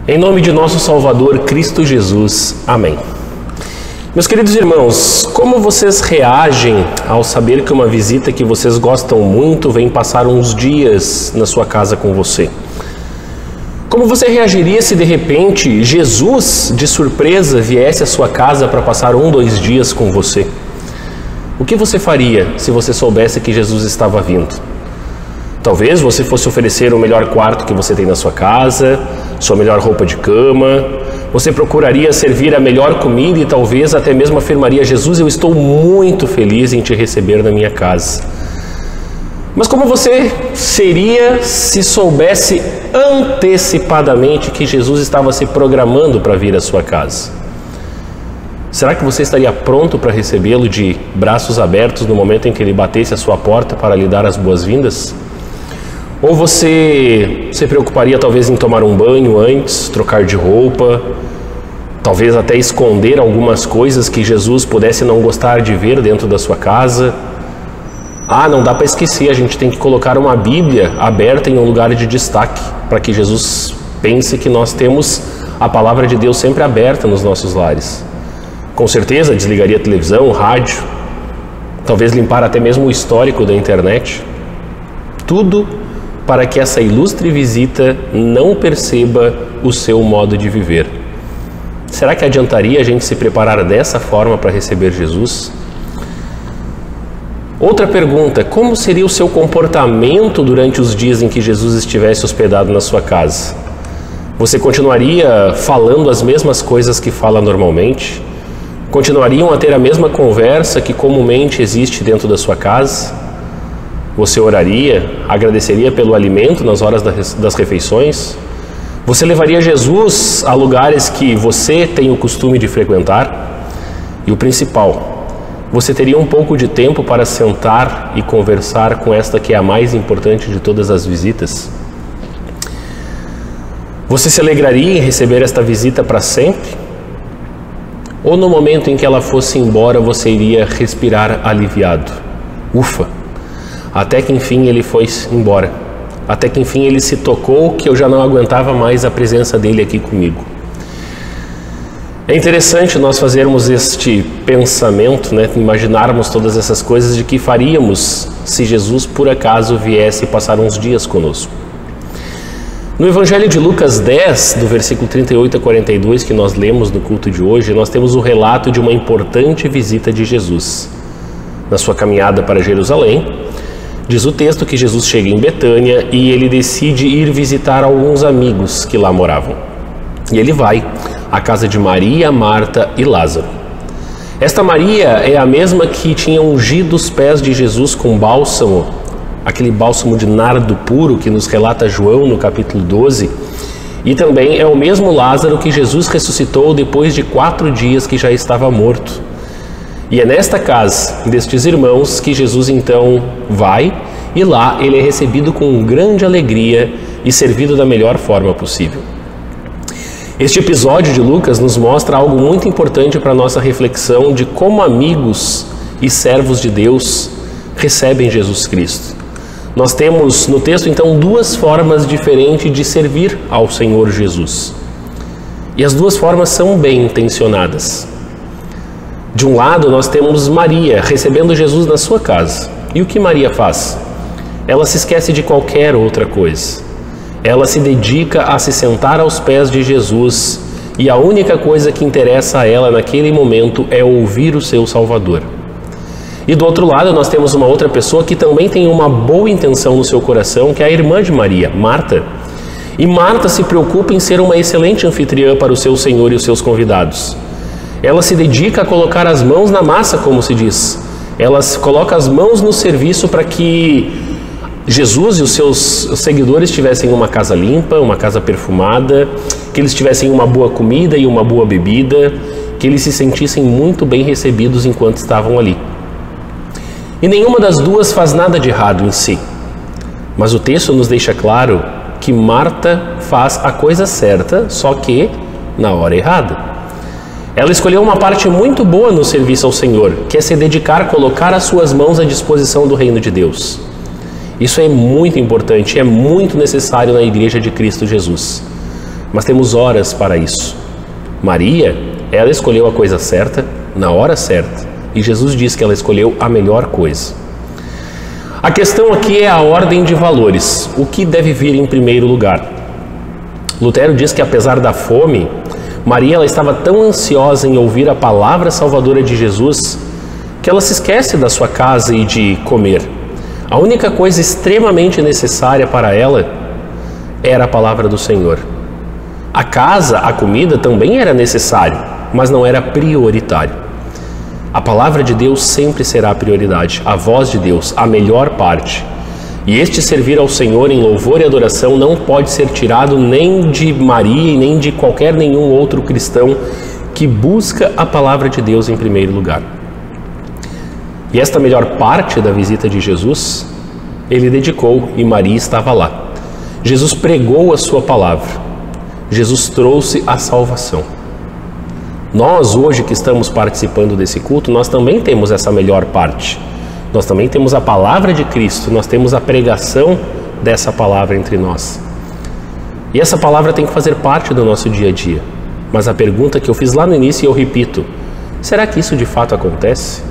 Em nome de nosso Salvador Cristo Jesus. Amém. Meus queridos irmãos, como vocês reagem ao saber que uma visita que vocês gostam muito vem passar uns dias na sua casa com você? Como você reagiria se de repente Jesus, de surpresa, viesse à sua casa para passar 2 dias com você? O que você faria se você soubesse que Jesus estava vindo? Talvez você fosse oferecer o melhor quarto que você tem na sua casa, sua melhor roupa de cama, você procuraria servir a melhor comida e talvez até mesmo afirmaria: Jesus, eu estou muito feliz em te receber na minha casa. Mas como você seria se soubesse antecipadamente que Jesus estava se programando para vir à sua casa? Será que você estaria pronto para recebê-lo de braços abertos no momento em que ele batesse à sua porta para lhe dar as boas-vindas? Ou você se preocuparia talvez em tomar um banho antes, trocar de roupa, talvez até esconder algumas coisas que Jesus pudesse não gostar de ver dentro da sua casa? Não dá para esquecer, a gente tem que colocar uma Bíblia aberta em um lugar de destaque, para que Jesus pense que nós temos a palavra de Deus sempre aberta nos nossos lares. Com certeza desligaria a televisão, o rádio, talvez limpar até mesmo o histórico da internet. Tudo para que essa ilustre visita não perceba o seu modo de viver. Será que adiantaria a gente se preparar dessa forma para receber Jesus? Outra pergunta: como seria o seu comportamento durante os dias em que Jesus estivesse hospedado na sua casa? Você continuaria falando as mesmas coisas que fala normalmente? Continuariam a ter a mesma conversa que comumente existe dentro da sua casa? Você oraria, agradeceria pelo alimento nas horas das refeições? Você levaria Jesus a lugares que você tem o costume de frequentar? E o principal, você teria um pouco de tempo para sentar e conversar com esta que é a mais importante de todas as visitas? Você se alegraria em receber esta visita para sempre? Ou no momento em que ela fosse embora, você iria respirar aliviado? Ufa! Até que enfim ele foi embora. Até que enfim ele se tocou que eu já não aguentava mais a presença dele aqui comigo. É interessante nós fazermos este pensamento, imaginarmos todas essas coisas de que faríamos se Jesus por acaso viesse passar uns dias conosco. No Evangelho de Lucas 10, do versículo 38 a 42, que nós lemos no culto de hoje, nós temos o relato de uma importante visita de Jesus. Na sua caminhada para Jerusalém, diz o texto que Jesus chega em Betânia e ele decide ir visitar alguns amigos que lá moravam. E ele vai à casa de Maria, Marta e Lázaro. Esta Maria é a mesma que tinha ungido os pés de Jesus com bálsamo, aquele bálsamo de nardo puro que nos relata João no capítulo 12. E também é o mesmo Lázaro que Jesus ressuscitou depois de 4 dias que já estava morto. E é nesta casa destes irmãos que Jesus então vai, e lá ele é recebido com grande alegria e servido da melhor forma possível. Este episódio de Lucas nos mostra algo muito importante para a nossa reflexão de como amigos e servos de Deus recebem Jesus Cristo. Nós temos no texto então 2 formas diferentes de servir ao Senhor Jesus. E as 2 formas são bem intencionadas. De um lado, nós temos Maria recebendo Jesus na sua casa. E o que Maria faz? Ela se esquece de qualquer outra coisa. Ela se dedica a se sentar aos pés de Jesus e a única coisa que interessa a ela naquele momento é ouvir o seu Salvador. E do outro lado, nós temos uma outra pessoa que também tem uma boa intenção no seu coração, que é a irmã de Maria, Marta. E Marta se preocupa em ser uma excelente anfitriã para o seu Senhor e os seus convidados. Ela se dedica a colocar as mãos na massa, como se diz. Ela coloca as mãos no serviço para que Jesus e os seus seguidores tivessem uma casa limpa, uma casa perfumada, que eles tivessem uma boa comida e uma boa bebida, que eles se sentissem muito bem recebidos enquanto estavam ali. E nenhuma das 2 faz nada de errado em si. Mas o texto nos deixa claro que Marta faz a coisa certa, só que na hora errada. Ela escolheu uma parte muito boa no serviço ao Senhor, que é se dedicar a colocar as suas mãos à disposição do reino de Deus. Isso é muito importante, é muito necessário na Igreja de Cristo Jesus. mas temos horas para isso. Maria, ela escolheu a coisa certa, na hora certa, e Jesus diz que ela escolheu a melhor coisa. A questão aqui é a ordem de valores, o que deve vir em primeiro lugar. Lutero diz que apesar da fome, Maria ela estava tão ansiosa em ouvir a palavra salvadora de Jesus, que ela se esquece da sua casa e de comer. A única coisa extremamente necessária para ela era a palavra do Senhor. A casa, a comida também era necessário, mas não era prioritário. A palavra de Deus sempre será a prioridade, a voz de Deus, a melhor parte. E este servir ao Senhor em louvor e adoração não pode ser tirado nem de Maria e nem de qualquer nenhum outro cristão que busca a palavra de Deus em primeiro lugar. E esta melhor parte da visita de Jesus, ele dedicou e Maria estava lá. Jesus pregou a sua palavra. Jesus trouxe a salvação. Nós, hoje que estamos participando desse culto, nós também temos essa melhor parte. Nós também temos a palavra de Cristo, nós temos a pregação dessa palavra entre nós. E essa palavra tem que fazer parte do nosso dia a dia. Mas a pergunta que eu fiz lá no início e eu repito, será que isso de fato acontece?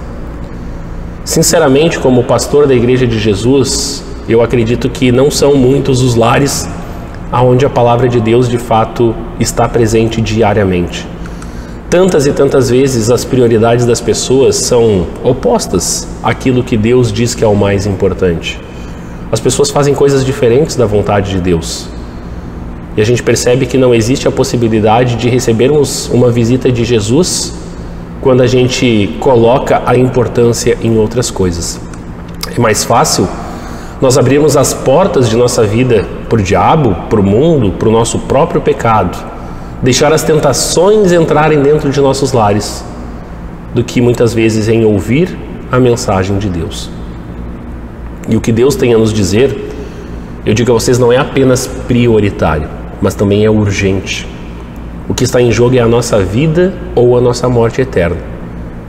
Sinceramente, como pastor da Igreja de Jesus, eu acredito que não são muitos os lares onde a palavra de Deus de fato está presente diariamente. Tantas e tantas vezes as prioridades das pessoas são opostas àquilo que Deus diz que é o mais importante. As pessoas fazem coisas diferentes da vontade de Deus. E a gente percebe que não existe a possibilidade de recebermos uma visita de Jesus quando a gente coloca a importância em outras coisas. É mais fácil nós abrirmos as portas de nossa vida para o diabo, para o mundo, para o nosso próprio pecado, deixar as tentações entrarem dentro de nossos lares, do que muitas vezes em ouvir a mensagem de Deus. E o que Deus tem a nos dizer, eu digo a vocês, não é apenas prioritário, mas também é urgente. O que está em jogo é a nossa vida ou a nossa morte eterna,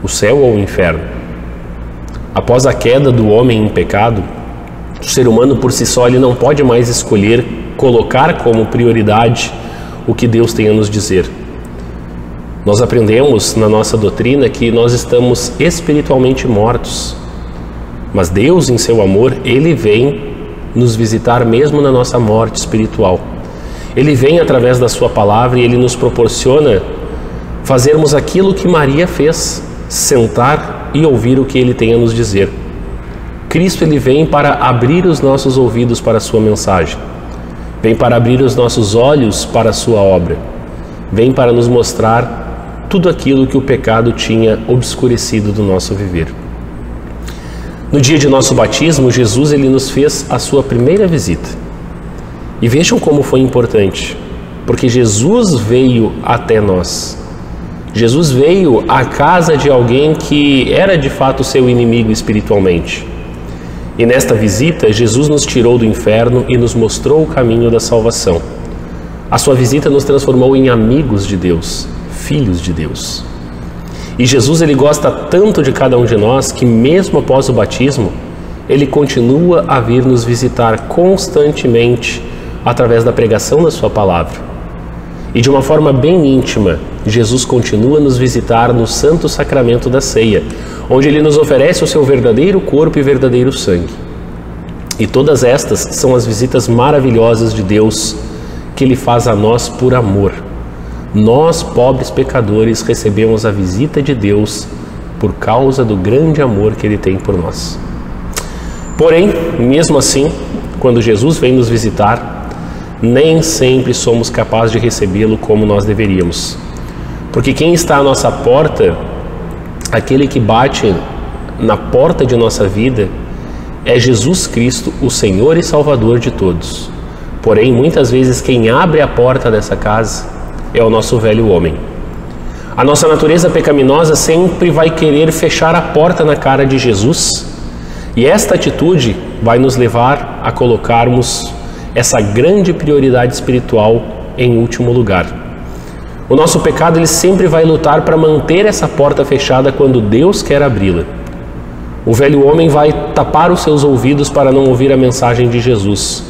o céu ou o inferno. Após a queda do homem em pecado, o ser humano por si só ele não pode mais escolher colocar como prioridade o que Deus tem a nos dizer. Nós aprendemos na nossa doutrina que nós estamos espiritualmente mortos, mas Deus, em seu amor, Ele vem nos visitar mesmo na nossa morte espiritual. Ele vem através da sua palavra e Ele nos proporciona fazermos aquilo que Maria fez, sentar e ouvir o que Ele tem a nos dizer. Cristo, Ele vem para abrir os nossos ouvidos para a sua mensagem. Vem para abrir os nossos olhos para a sua obra. Vem para nos mostrar tudo aquilo que o pecado tinha obscurecido do nosso viver. No dia de nosso batismo, Jesus ele nos fez a sua primeira visita. E vejam como foi importante, porque Jesus veio até nós. Jesus veio à casa de alguém que era de fato seu inimigo espiritualmente. E nesta visita, Jesus nos tirou do inferno e nos mostrou o caminho da salvação. A sua visita nos transformou em amigos de Deus, filhos de Deus. E Jesus ele gosta tanto de cada um de nós que mesmo após o batismo, ele continua a vir nos visitar constantemente através da pregação da sua palavra. E de uma forma bem íntima, Jesus continua a nos visitar no santo sacramento da ceia, onde Ele nos oferece o seu verdadeiro corpo e verdadeiro sangue. E todas estas são as visitas maravilhosas de Deus que Ele faz a nós por amor. Nós, pobres pecadores, recebemos a visita de Deus por causa do grande amor que Ele tem por nós. Porém, mesmo assim, quando Jesus vem nos visitar, nem sempre somos capazes de recebê-lo como nós deveríamos. Porque quem está à nossa porta, aquele que bate na porta de nossa vida, é Jesus Cristo, o Senhor e Salvador de todos. Porém, muitas vezes quem abre a porta dessa casa é o nosso velho homem. A nossa natureza pecaminosa sempre vai querer fechar a porta na cara de Jesus, e esta atitude vai nos levar a colocarmos essa grande prioridade espiritual em último lugar. O nosso pecado ele sempre vai lutar para manter essa porta fechada quando Deus quer abri-la. O velho homem vai tapar os seus ouvidos para não ouvir a mensagem de Jesus.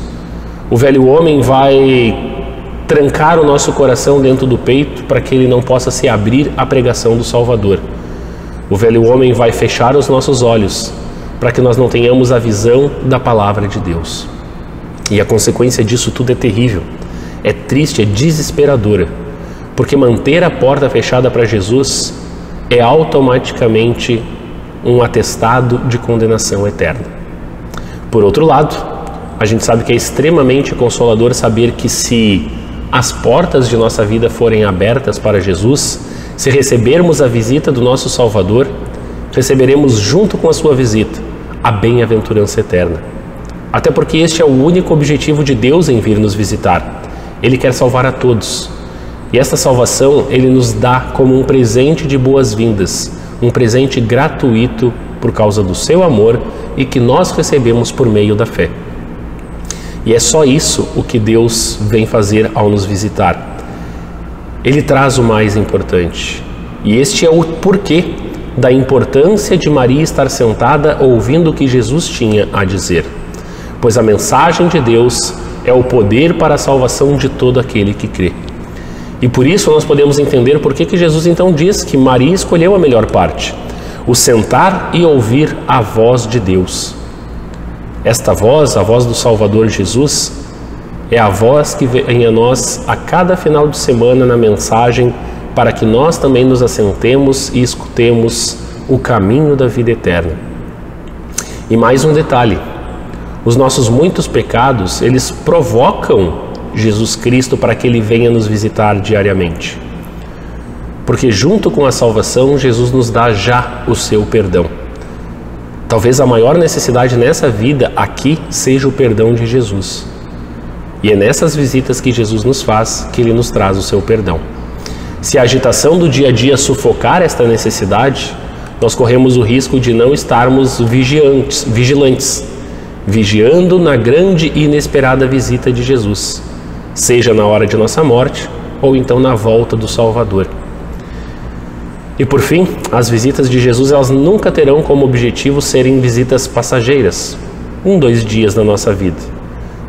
O velho homem vai trancar o nosso coração dentro do peito para que ele não possa se abrir à pregação do Salvador. O velho homem vai fechar os nossos olhos para que nós não tenhamos a visão da palavra de Deus. E a consequência disso tudo é terrível, é triste, é desesperadora, porque manter a porta fechada para Jesus é automaticamente um atestado de condenação eterna. Por outro lado, a gente sabe que é extremamente consolador saber que se as portas de nossa vida forem abertas para Jesus, se recebermos a visita do nosso Salvador, receberemos junto com a sua visita a bem-aventurança eterna. Até porque este é o único objetivo de Deus em vir nos visitar. Ele quer salvar a todos. E esta salvação Ele nos dá como um presente de boas-vindas, um presente gratuito por causa do seu amor e que nós recebemos por meio da fé. E é só isso o que Deus vem fazer ao nos visitar. Ele traz o mais importante. E este é o porquê da importância de Maria estar sentada ouvindo o que Jesus tinha a dizer. Pois a mensagem de Deus é o poder para a salvação de todo aquele que crê. E por isso nós podemos entender por que Jesus então diz que Maria escolheu a melhor parte, o sentar e ouvir a voz de Deus. Esta voz, a voz do Salvador Jesus, é a voz que vem a nós a cada final de semana na mensagem para que nós também nos assentemos e escutemos o caminho da vida eterna. E mais um detalhe, os nossos muitos pecados, eles provocam Jesus Cristo para que Ele venha nos visitar diariamente. Porque junto com a salvação, Jesus nos dá já o seu perdão. Talvez a maior necessidade nessa vida aqui seja o perdão de Jesus. E é nessas visitas que Jesus nos faz que Ele nos traz o seu perdão. Se a agitação do dia a dia sufocar esta necessidade, nós corremos o risco de não estarmos vigilantes, vigiando na grande e inesperada visita de Jesus, seja na hora de nossa morte ou então na volta do Salvador. E por fim, as visitas de Jesus, elas nunca terão como objetivo serem visitas passageiras, 2 dias na nossa vida.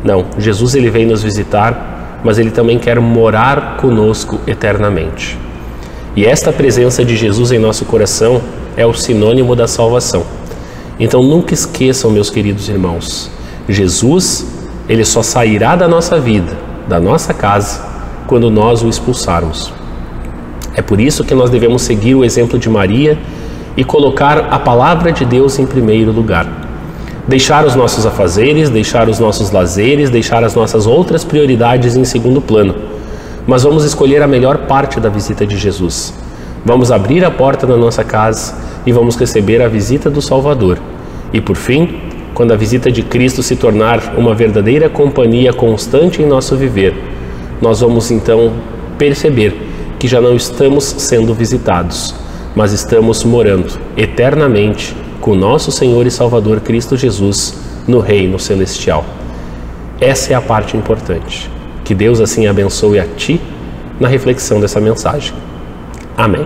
Não, Jesus ele vem nos visitar, mas Ele também quer morar conosco eternamente. E esta presença de Jesus em nosso coração é o sinônimo da salvação. Então nunca esqueçam, meus queridos irmãos, Jesus, Ele só sairá da nossa vida, da nossa casa, quando nós o expulsarmos. É por isso que nós devemos seguir o exemplo de Maria e colocar a palavra de Deus em primeiro lugar. Deixar os nossos afazeres, deixar os nossos lazeres, deixar as nossas outras prioridades em segundo plano. Mas vamos escolher a melhor parte da visita de Jesus. Vamos abrir a porta da nossa casa e vamos receber a visita do Salvador. E por fim, quando a visita de Cristo se tornar uma verdadeira companhia constante em nosso viver, nós vamos então perceber que já não estamos sendo visitados, mas estamos morando eternamente com nosso Senhor e Salvador Cristo Jesus no reino celestial. Essa é a parte importante. Que Deus assim abençoe a ti na reflexão dessa mensagem. Amém.